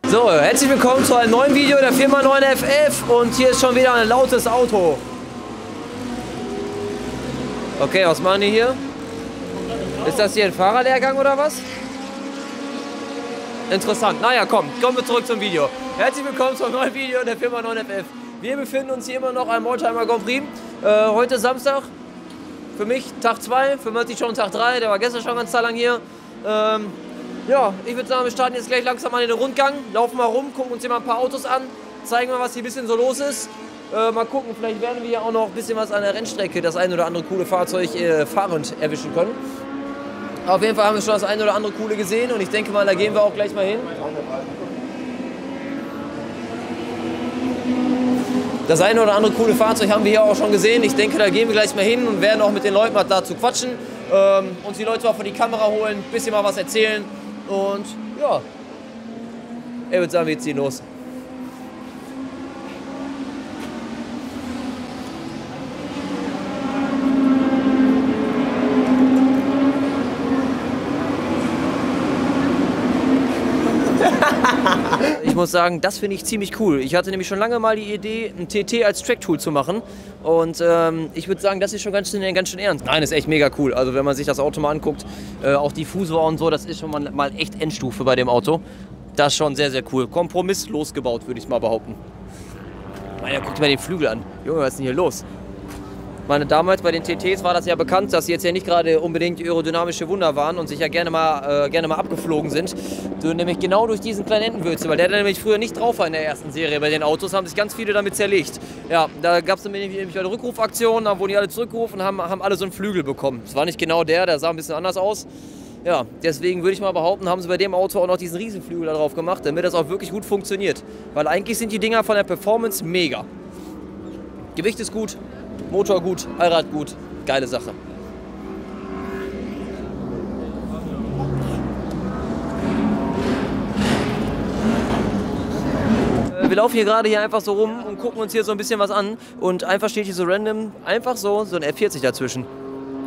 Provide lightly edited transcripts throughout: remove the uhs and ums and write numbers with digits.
So, herzlich willkommen zu einem neuen Video der Firma 9FF und hier ist schon wieder ein lautes Auto. Okay, was machen die hier? Ist das hier ein Fahrerlehrgang oder was? Interessant. Naja, kommen wir zurück zum Video. Herzlich willkommen zu einem neuen Video der Firma 9FF. Wir befinden uns hier immer noch am Oldtimer Grand Prix. Heute Samstag. Für mich Tag 2, für Matti schon Tag 3. Der war gestern schon ganz lang hier. Ja, ich würde sagen, wir starten jetzt gleich langsam mal in den Rundgang. Laufen mal rum, gucken uns hier mal ein paar Autos an. Zeigen mal, was hier ein bisschen so los ist. Mal gucken, vielleicht werden wir hier auch noch ein bisschen was an der Rennstrecke, das ein oder andere coole Fahrzeug fahrend erwischen können. Auf jeden Fall haben wir schon das ein oder andere coole gesehen und ich denke mal, da gehen wir auch gleich mal hin. Das eine oder andere coole Fahrzeug haben wir hier auch schon gesehen. Ich denke, da gehen wir gleich mal hin und werden auch mit den Leuten mal dazu quatschen. Uns die Leute auch vor die Kamera holen, ein bisschen mal was erzählen. Und ja, ich würde sagen, wir ziehen los. Ich muss sagen, das finde ich ziemlich cool. Ich hatte nämlich schon lange mal die Idee, ein TT als Track-Tool zu machen. Und ich würde sagen, das ist schon ganz schön ernst. Nein, ist echt mega cool. Also wenn man sich das Auto mal anguckt, auch Diffusor und so, das ist schon mal echt Endstufe bei dem Auto. Das ist schon sehr, sehr cool. Kompromisslos gebaut, würde ich mal behaupten. Meine, guckt mal den Flügel an. Junge, was ist denn hier los? Meine, damals bei den TTs war das ja bekannt, dass sie jetzt ja nicht gerade unbedingt aerodynamische Wunder waren und sich ja gerne mal abgeflogen sind. So, nämlich genau durch diesen kleinen Entenwürze, weil der nämlich früher nicht drauf war in der ersten Serie. Bei den Autos haben sich ganz viele damit zerlegt. Ja, da gab es nämlich eine Rückrufaktion, da wurden die alle zurückgerufen und haben alle so einen Flügel bekommen. Das war nicht genau der sah ein bisschen anders aus. Ja, deswegen würde ich mal behaupten, haben sie bei dem Auto auch noch diesen Riesenflügel da drauf gemacht, damit das auch wirklich gut funktioniert. Weil eigentlich sind die Dinger von der Performance mega. Gewicht ist gut. Motor gut, Allrad gut, geile Sache. Wir laufen hier gerade einfach so rum und gucken uns hier so ein bisschen was an und einfach steht hier so random, einfach so ein F40 dazwischen.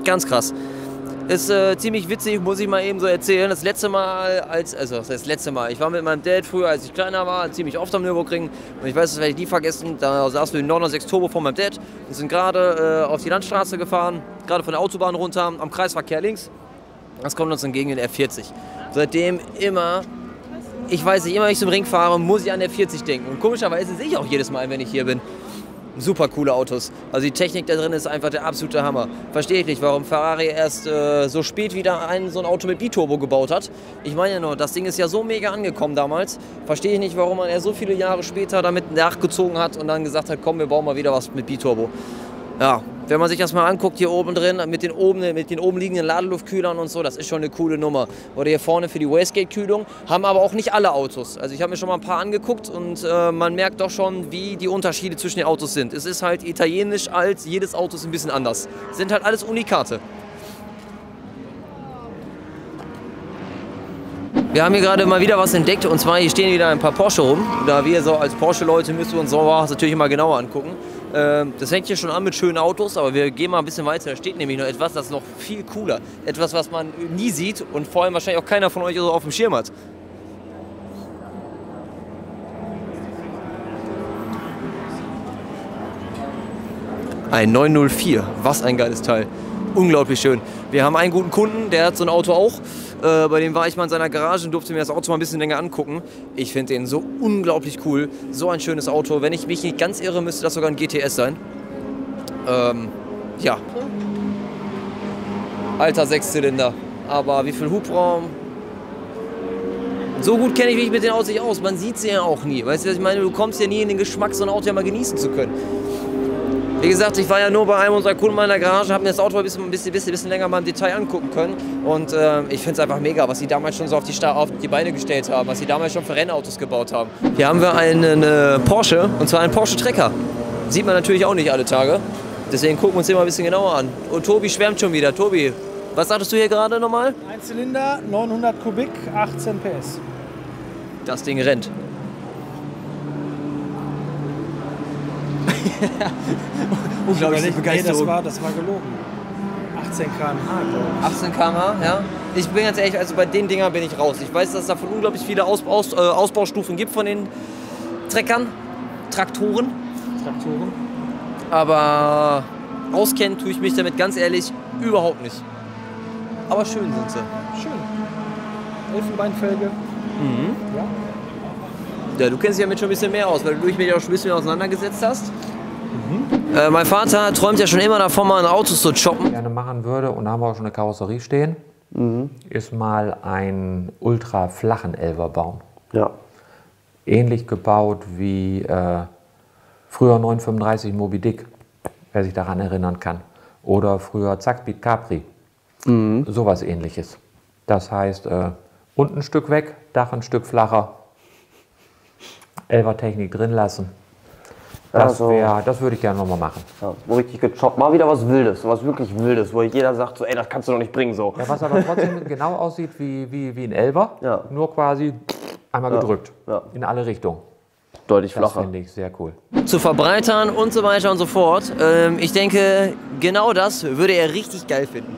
Ganz krass. Ist ziemlich witzig, muss ich mal eben so erzählen. Das letzte Mal, ich war mit meinem Dad früher, als ich kleiner war, ziemlich oft am Nürburgring. Und ich weiß, das werde ich nie vergessen, da saßen wir im 906 Turbo von meinem Dad und sind gerade auf die Landstraße gefahren, gerade von der Autobahn runter, am Kreisverkehr links. Das kommt uns entgegen in der F40. Seitdem immer, ich weiß nicht, immer wenn ich zum Ring fahre, muss ich an der F40 denken. Und komischerweise sehe ich auch jedes Mal, wenn ich hier bin. Super coole Autos. Also die Technik da drin ist einfach der absolute Hammer. Verstehe ich nicht, warum Ferrari erst so spät wieder so ein Auto mit Biturbo gebaut hat. Ich meine ja nur, das Ding ist ja so mega angekommen damals. Verstehe ich nicht, warum man erst so viele Jahre später damit nachgezogen hat und dann gesagt hat, komm, wir bauen mal wieder was mit Biturbo. Ja, wenn man sich das mal anguckt, hier oben drin, mit den oben liegenden Ladeluftkühlern und so, das ist schon eine coole Nummer. Oder hier vorne für die Wastegate-Kühlung, haben aber auch nicht alle Autos. Also ich habe mir schon mal ein paar angeguckt und man merkt doch schon, wie die Unterschiede zwischen den Autos sind. Es ist halt italienisch alt, jedes Auto ist ein bisschen anders. Sind halt alles Unikate. Wir haben hier gerade mal wieder was entdeckt und zwar hier stehen wieder ein paar Porsche rum. Da wir so als Porsche-Leute müssen wir uns sowas natürlich immer genauer angucken. Das fängt hier schon an mit schönen Autos, aber wir gehen mal ein bisschen weiter. Da steht nämlich noch etwas, das ist noch viel cooler. Etwas, was man nie sieht und vor allem wahrscheinlich auch keiner von euch so auf dem Schirm hat. Ein 904, was ein geiles Teil. Unglaublich schön. Wir haben einen guten Kunden, der hat so ein Auto auch. Bei dem war ich mal in seiner Garage und durfte mir das Auto mal ein bisschen länger angucken. Ich finde den so unglaublich cool. So ein schönes Auto. Wenn ich mich nicht ganz irre, müsste das sogar ein GTS sein. Ja. Alter 6-Zylinder. Aber wie viel Hubraum? So gut kenne ich mich mit den Autos nicht aus. Man sieht sie ja auch nie. Weißt du, was ich meine? Du kommst ja nie in den Geschmack, so ein Auto ja mal genießen zu können. Wie gesagt, ich war ja nur bei einem unserer Kunden in meiner Garage, habe mir das Auto ein bisschen länger mal im Detail angucken können. Und ich finde es einfach mega, was sie damals schon so auf die Beine gestellt haben, was sie damals schon für Rennautos gebaut haben. Hier haben wir einen Porsche, und zwar einen Porsche Trekker. Sieht man natürlich auch nicht alle Tage. Deswegen gucken wir uns den mal ein bisschen genauer an. Und Tobi schwärmt schon wieder. Tobi, was sagtest du hier gerade nochmal? Ein Zylinder, 900 Kubik, 18 PS. Das Ding rennt. Unglaubliche Begeisterung. Nee, das war gelogen. 18 km/h, glaube ich. 18 km/h, ja. Ich bin ganz ehrlich, also bei den Dingern bin ich raus. Ich weiß, dass es davon unglaublich viele Ausbaustufen gibt von den Traktoren. Aber auskennen tue ich mich damit ganz ehrlich überhaupt nicht. Aber schön sind sie. Schön. Elfenbeinfelge. Mhm. Ja. Ja, du kennst dich damit schon ein bisschen mehr aus, weil du dich mit dir auch schon ein bisschen auseinandergesetzt hast. Mein Vater träumt ja schon immer davon, mal ein Auto zu choppen. Gerne machen würde, und da haben wir auch schon eine Karosserie stehen, ist mal einen ultra flachen Elfer bauen. Ja. Ähnlich gebaut wie früher 935 Moby Dick, wer sich daran erinnern kann. Oder früher Zackspeed Capri. Sowas Ähnliches. Das heißt, unten ein Stück weg, Dach ein Stück flacher, Elfertechnik drin lassen. Das würde ich gerne nochmal machen. Ja, so richtig gechoppt. Mal wieder was Wildes, was wirklich Wildes, wo jeder sagt, so, ey, das kannst du doch nicht bringen. So. Ja, was aber trotzdem genau aussieht wie ein Elfer, Ja. nur quasi einmal gedrückt, Ja. in alle Richtungen. Deutlich Das flacher. finde ich sehr cool. Zu verbreitern und so weiter und so fort. Ich denke, genau das würde er richtig geil finden.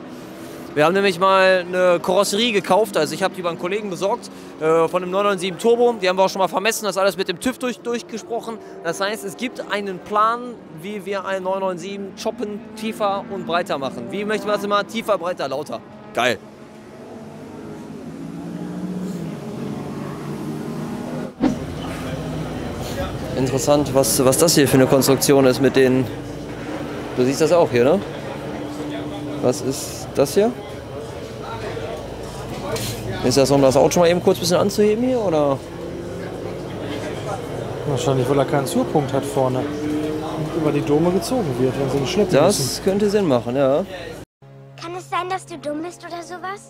Wir haben nämlich mal eine Karosserie gekauft, also ich habe die beim Kollegen besorgt, von einem 997 Turbo. Die haben wir auch schon mal vermessen, das alles mit dem TÜV durchgesprochen. Das heißt, es gibt einen Plan, wie wir einen 997 choppen, tiefer und breiter machen. Wie möchten wir das immer? Tiefer, breiter, lauter. Geil. Interessant, was das hier für eine Konstruktion ist mit den... Du siehst das auch hier, ne? Was ist das hier? Ist das, um das Auto mal eben kurz ein bisschen anzuheben hier, oder? Wahrscheinlich, weil er keinen Zurpunkt hat vorne. Und über die Dome gezogen wird, wenn sie nicht schleppen müssen. Das könnte Sinn machen, ja. Kann es sein, dass du dumm bist oder sowas?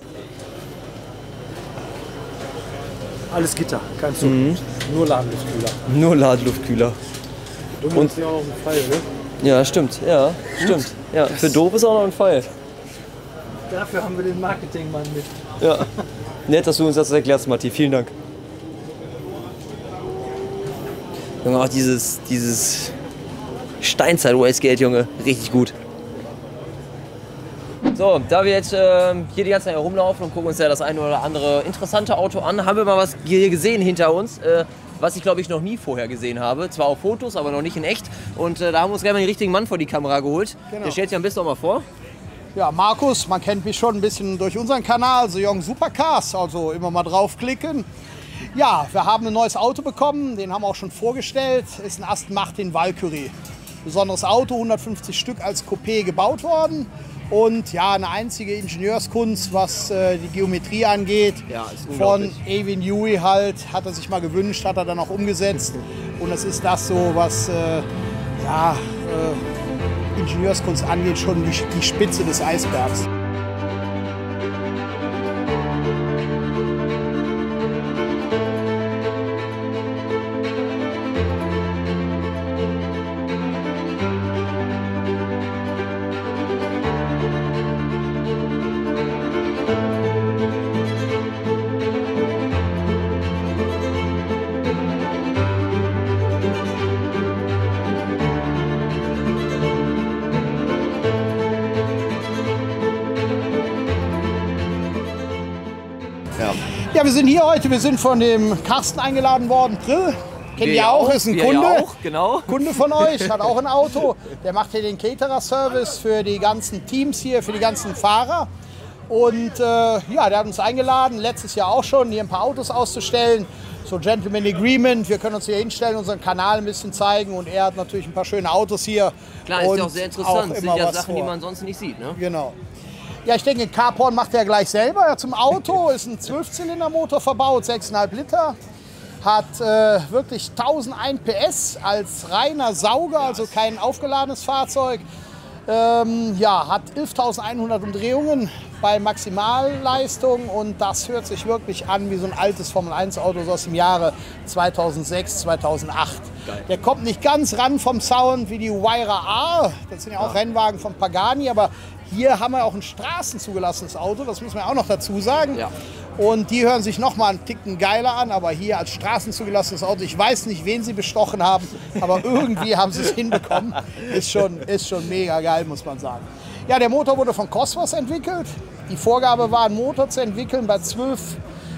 Alles Gitter, kein Zurpunkt. Nur Ladenluftkühler. Nur Ladeluftkühler. Dumm ist ja auch ein Pfeil, ne? Ja, stimmt, ja, stimmt. Ja, für doof ist auch noch ein Pfeil. Dafür haben wir den Marketingmann mit. Ja. Nett, dass du uns das erklärst, Matti. Vielen Dank. Junge, auch dieses Steinzeit-Wastegate, Junge. Richtig gut. So, da wir jetzt hier die ganze Zeit herumlaufen und gucken uns ja das eine oder andere interessante Auto an, haben wir mal was hier gesehen hinter uns, was ich glaube ich noch nie vorher gesehen habe. Zwar auf Fotos, aber noch nicht in echt. Und da haben wir uns gleich mal den richtigen Mann vor die Kamera geholt. Genau. Der stellt sich am besten auch mal vor. Ja, Markus, man kennt mich schon ein bisschen durch unseren Kanal, The Young Supercars, also immer mal draufklicken. Ja, wir haben ein neues Auto bekommen, den haben wir auch schon vorgestellt, ist ein Aston Martin Valkyrie. Besonderes Auto, 150 Stück als Coupé gebaut worden und ja, eine einzige Ingenieurskunst, was die Geometrie angeht. Ja, ist von unglaublich. Avin Newey halt, hat er sich mal gewünscht, hat er dann auch umgesetzt und es ist das so, was Ingenieurskunst angeht, schon die Spitze des Eisbergs. Ja, wir sind hier heute, wir sind von dem Carsten eingeladen worden, Prill. Kennt ihr auch, ist ein wir Kunde. ja auch, genau. Kunde von euch, hat auch ein Auto. Der macht hier den Caterer-Service für die ganzen Teams hier, für die ganzen Fahrer. Und ja, der hat uns eingeladen, letztes Jahr auch schon, hier ein paar Autos auszustellen. So Gentleman Agreement, wir können uns hier hinstellen, unseren Kanal ein bisschen zeigen. Und er hat natürlich ein paar schöne Autos hier. Klar, ist und ja auch sehr interessant. Das sind immer ja was Sachen, die vor. man sonst nicht sieht, ne? Genau. Ja, ich denke, Carporn macht er gleich selber. Ja, zum Auto ist ein 12-Zylinder-Motor verbaut, 6,5 Liter. Hat wirklich 1001 PS als reiner Sauger, also kein aufgeladenes Fahrzeug. Ja, hat 11.100 Umdrehungen bei Maximalleistung und das hört sich wirklich an wie so ein altes Formel-1-Auto aus dem Jahre 2006, 2008. Geil. Der kommt nicht ganz ran vom Sound wie die Wyra R, das sind ja auch Rennwagen von Pagani, aber hier haben wir auch ein straßenzugelassenes Auto, das muss man auch noch dazu sagen. Ja. Und die hören sich noch mal einen Ticken geiler an, aber hier als straßenzugelassenes Auto, ich weiß nicht, wen sie bestochen haben, aber irgendwie haben sie es hinbekommen. Ist schon mega geil, muss man sagen. Ja, der Motor wurde von Cosworth entwickelt. Die Vorgabe war, einen Motor zu entwickeln bei 12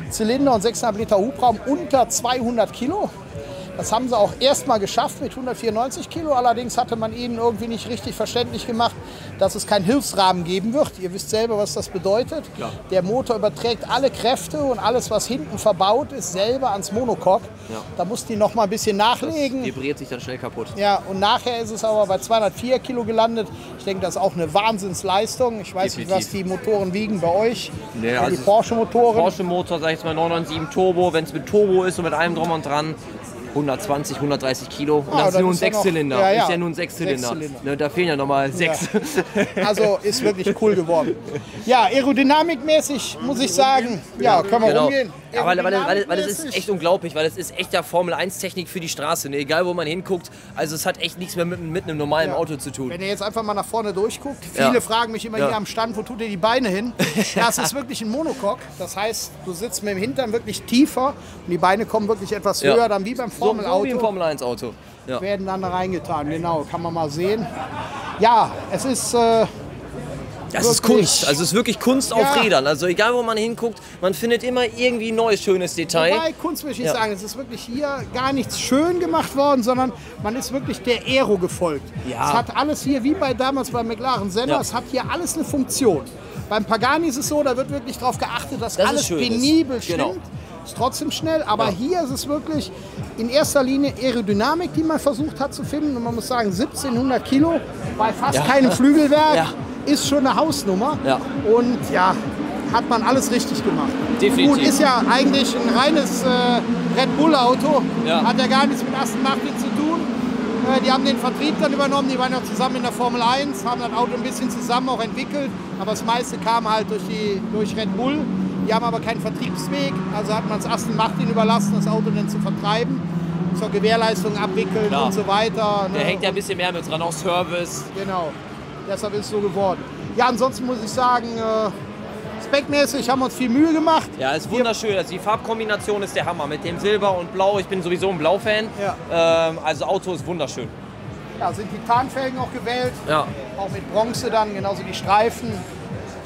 Zylinder und 6,5 Liter Hubraum unter 200 Kilo. Das haben sie auch erstmal geschafft mit 194 Kilo. Allerdings hatte man ihnen irgendwie nicht richtig verständlich gemacht, dass es keinen Hilfsrahmen geben wird. Ihr wisst selber, was das bedeutet. Ja. Der Motor überträgt alle Kräfte und alles, was hinten verbaut ist, selber ans Monocoque. Ja. Da mussten die noch mal ein bisschen nachlegen. Das vibriert sich dann schnell kaputt. Ja, und nachher ist es aber bei 204 Kilo gelandet. Ich denke, das ist auch eine Wahnsinnsleistung. Ich weiß nicht, was die Motoren wiegen bei euch. Nee, also die Porsche-Motoren. Porsche-Motor, sag ich jetzt mal 997 Turbo. Wenn es mit Turbo ist und mit allem drum und dran, 120, 130 Kilo. Und das ist nur ein Sechszylinder. Ja, ja. Ist ja nur ein Sechszylinder. Ne, da fehlen ja nochmal 6. Ja. Also ist wirklich cool geworden. Ja, aerodynamikmäßig muss ich sagen, ja, können wir rumgehen. Ja, weil es ist echt unglaublich, weil es ist echt ja Formel-1-Technik für die Straße. Ne? Egal, wo man hinguckt. Also es hat echt nichts mehr mit einem normalen Auto zu tun. Wenn ihr jetzt einfach mal nach vorne durchguckt, viele fragen mich immer hier am Stand, wo tut ihr die Beine hin? Das ist wirklich ein Monocoque. Das heißt, du sitzt mit dem Hintern wirklich tiefer und die Beine kommen wirklich etwas höher, dann wie beim Formel-Auto. So wie im Formel-1-Auto. Ja. Werden dann da reingetan, genau, kann man mal sehen. Ja, es ist... Das ist Kunst, also es ist wirklich Kunst auf Rädern. Also egal, wo man hinguckt, man findet immer irgendwie ein neues, schönes Detail. Wobei, Kunst will ich nicht sagen, es ist wirklich hier gar nichts schön gemacht worden, sondern man ist wirklich der Aero gefolgt. Ja. Es hat alles hier, wie damals bei McLaren Senna, es hat hier alles eine Funktion. Beim Pagani ist es so, da wird wirklich darauf geachtet, dass alles penibel stimmt. Genau. Ist trotzdem schnell, aber hier ist es wirklich in erster Linie Aerodynamik, die man versucht hat zu finden. Und man muss sagen, 1700 Kilo bei fast keinem Flügelwerk ist schon eine Hausnummer. Ja. Und ja, hat man alles richtig gemacht. Definitiv. Gut, ist ja eigentlich ein reines Red Bull Auto, hat ja gar nichts mit Aston Martin zu tun. Die haben den Vertrieb dann übernommen, die waren ja zusammen in der Formel 1, haben das Auto ein bisschen zusammen auch entwickelt, aber das meiste kam halt durch Red Bull. Die haben aber keinen Vertriebsweg, also hat man es Aston Martin überlassen, das Auto dann zu vertreiben, zur Gewährleistung abwickeln und so weiter. Der hängt ja ein bisschen mehr mit dran, auch Service. Genau, deshalb ist es so geworden. Ja, ansonsten muss ich sagen, speckmäßig haben wir uns viel Mühe gemacht. Ja, ist wunderschön. Also die Farbkombination ist der Hammer mit dem Silber und Blau. Ich bin sowieso ein Blau-Fan. Ja. Also Auto ist wunderschön. Ja, sind Titanfelgen auch gewählt. Ja. Auch mit Bronze dann, genauso die Streifen.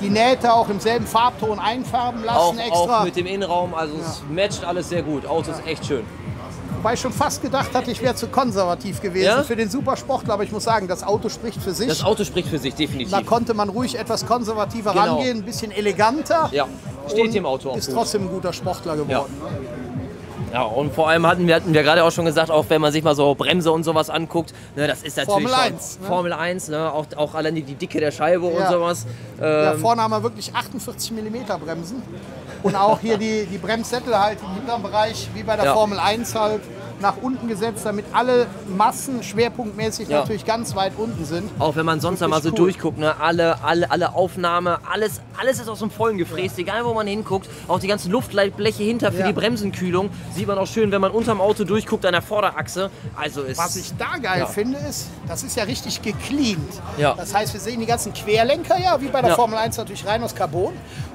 Die Nähte auch im selben Farbton einfärben lassen extra. Auch mit dem Innenraum, also es matcht alles sehr gut. Auto ist echt schön. Wobei ich schon fast gedacht hatte, ich wäre zu konservativ gewesen für den Supersportler, aber ich muss sagen, das Auto spricht für sich. Das Auto spricht für sich, definitiv. Da konnte man ruhig etwas konservativer rangehen, ein bisschen eleganter. Ja, steht dem Auto auch ist gut. Trotzdem ein guter Sportler geworden. Ja, und vor allem hatten wir gerade auch schon gesagt, auch wenn man sich mal so Bremse und sowas anguckt, ne, das ist natürlich Formel 1. Ne? Formel 1, ne, auch allein die Dicke der Scheibe und sowas. Ja, vorne haben wir wirklich 48 mm Bremsen. Und auch hier die Bremssättel halt im hinteren Bereich, wie bei der Formel 1 halt, nach unten gesetzt, damit alle Massen schwerpunktmäßig natürlich ganz weit unten sind. Auch wenn man sonst mal so durchguckt, ne? alle Aufnahme, alles ist aus dem Vollen gefräst, egal wo man hinguckt. Auch die ganzen Luftleitbleche hinter für die Bremsenkühlung sieht man auch schön, wenn man unterm Auto durchguckt an der Vorderachse. Also was ich da geil finde, ist, das ist ja richtig gecleant. Ja. Das heißt, wir sehen die ganzen Querlenker wie bei der Formel 1 natürlich rein aus Carbon.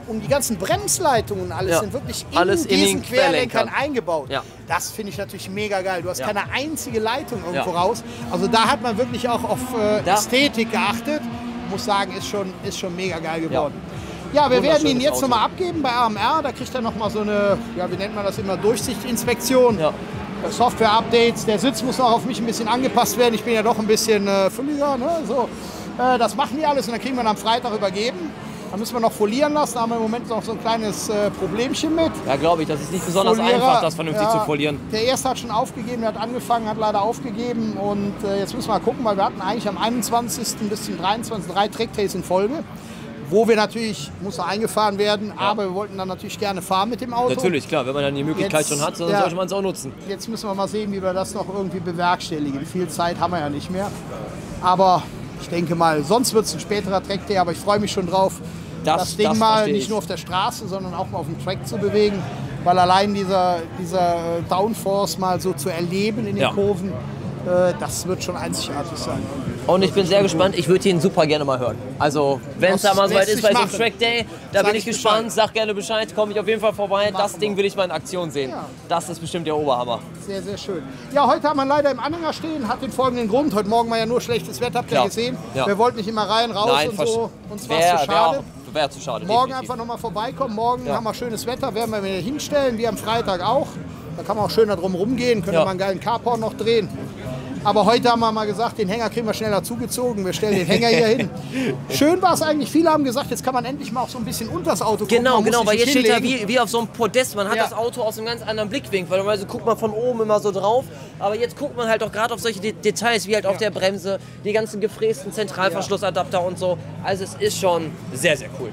Und die ganzen Bremsleitungen und alles sind wirklich in diesen Querlenkern eingebaut. Ja. Das finde ich natürlich mega geil. Du hast keine einzige Leitung irgendwo raus. Also da hat man wirklich auch auf Ästhetik geachtet. Ich muss sagen, ist schon mega geil geworden. Ja, wir werden ihn jetzt nochmal abgeben bei AMR. Da kriegt er nochmal so eine, wie nennt man das immer, Durchsichtsinspektion. Ja. Software-Updates. Der Sitz muss noch auf mich ein bisschen angepasst werden. Ich bin ja doch ein bisschen fülliger. Ne? So. Das machen die alles und dann kriegen wir ihn am Freitag übergeben. Da müssen wir noch folieren lassen, da haben wir im Moment noch so ein kleines Problemchen mit. Ja, glaube ich, das ist nicht besonders einfach, das vernünftig zu folieren. Der erste hat schon aufgegeben, der hat angefangen, hat leider aufgegeben. Und jetzt müssen wir mal gucken, weil wir hatten eigentlich am 21. bis zum 23. 3 Trackdays in Folge. Wo wir natürlich, muss noch eingefahren werden, aber wir wollten dann natürlich gerne fahren mit dem Auto. Natürlich, klar, wenn man dann die Möglichkeit schon hat, dann sollte man es auch nutzen. Jetzt müssen wir mal sehen, wie wir das noch irgendwie bewerkstelligen. Viel Zeit haben wir ja nicht mehr. Aber ich denke mal, sonst wird es ein späterer Trackday, aber ich freue mich schon drauf, das Ding mal nicht nur auf der Straße, sondern auch mal auf dem Track zu bewegen, weil allein dieser Downforce mal so zu erleben in den Kurven, das wird schon einzigartig sein. Und ich bin sehr gespannt. Ich würde ihn super gerne mal hören. Also, wenn es da mal soweit ist bei so einem Track Day, da bin ich gespannt. Sag gerne Bescheid, komme ich auf jeden Fall vorbei. Das Ding will ich mal in Aktion sehen. Ja. Das ist bestimmt der Oberhammer. Sehr, sehr schön. Ja, heute haben wir leider im Anhänger stehen. Hat den folgenden Grund. Heute Morgen war ja nur schlechtes Wetter, habt ihr gesehen. Ja. Wir wollten nicht immer rein, raus Nein, und so. Uns war es zu schade. Wäre zu schade. Morgen definitiv. einfach nochmal vorbeikommen. Morgen haben wir schönes Wetter, werden wir wieder hinstellen, wie am Freitag auch. Da kann man auch schön da drum rumgehen, können wir einen geilen Carport noch drehen. Aber heute haben wir mal gesagt, den Hänger kriegen wir schneller zugezogen. Wir stellen den Hänger hier hin. Schön war es eigentlich. Viele haben gesagt, jetzt kann man endlich mal auch so ein bisschen unter das Auto gucken. Genau, weil jetzt steht ja hinlegen. wie auf so einem Podest. Man hat das Auto aus einem ganz anderen Blickwinkel. Weil normalerweise guckt man von oben immer so drauf. Aber jetzt guckt man halt auch gerade auf solche Details, wie halt auf der Bremse, die ganzen gefrästen Zentralverschlussadapter und so. Also es ist schon sehr, sehr cool.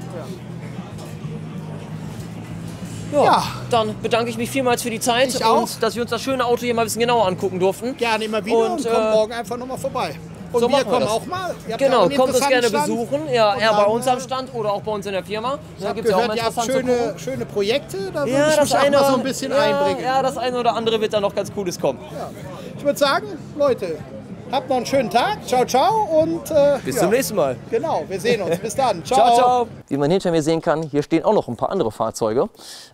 Ja, dann bedanke ich mich vielmals für die Zeit Ich auch. und dass wir uns das schöne Auto hier mal ein bisschen genauer angucken durften. Gerne immer wieder und kommen morgen einfach nochmal vorbei. Und so wir machen wir kommen das. auch mal. Ihr habt Genau, ja auch einen kommt uns gerne interessanten besuchen. Stand. Ja, Und eher bei dann, uns am Stand oder auch bei uns in der Firma. Ich Da habe gibt es ja auch gehört, mal ihr habt interessant zu gucken. schöne Projekte. Da würde ich mich auch mal so ein bisschen einbringen. Ja, das eine oder andere wird da noch ganz Cooles kommen. Ich würde sagen, Leute, habt noch einen schönen Tag. Ciao, ciao und Bis zum nächsten Mal. Genau, wir sehen uns. Bis dann. Ciao. Ciao, ciao. Wie man hinter mir sehen kann, hier stehen auch noch ein paar andere Fahrzeuge.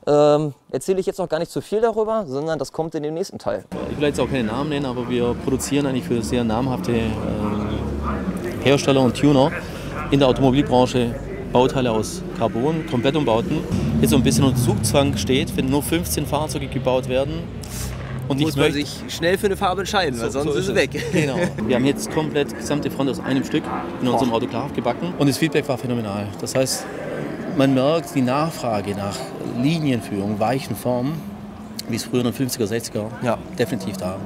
Erzähle ich jetzt noch gar nicht zu viel darüber, sondern das kommt in dem nächsten Teil. Ich will jetzt auch keine Namen nennen, aber wir produzieren eigentlich für sehr namhafte Hersteller und Tuner in der Automobilbranche Bauteile aus Carbon, Komplettumbauten. Jetzt so ein bisschen unter Zugzwang steht, wenn nur 15 Fahrzeuge gebaut werden. Und Muss man sich schnell für eine Farbe entscheiden, weil sonst ist sie weg. Genau. Wir haben jetzt komplett die gesamte Front aus einem Stück in unserem Auto klar gebacken und das Feedback war phänomenal. Das heißt, man merkt die Nachfrage nach Linienführung, weichen Formen, wie es früher in den 50er, 60er definitiv da.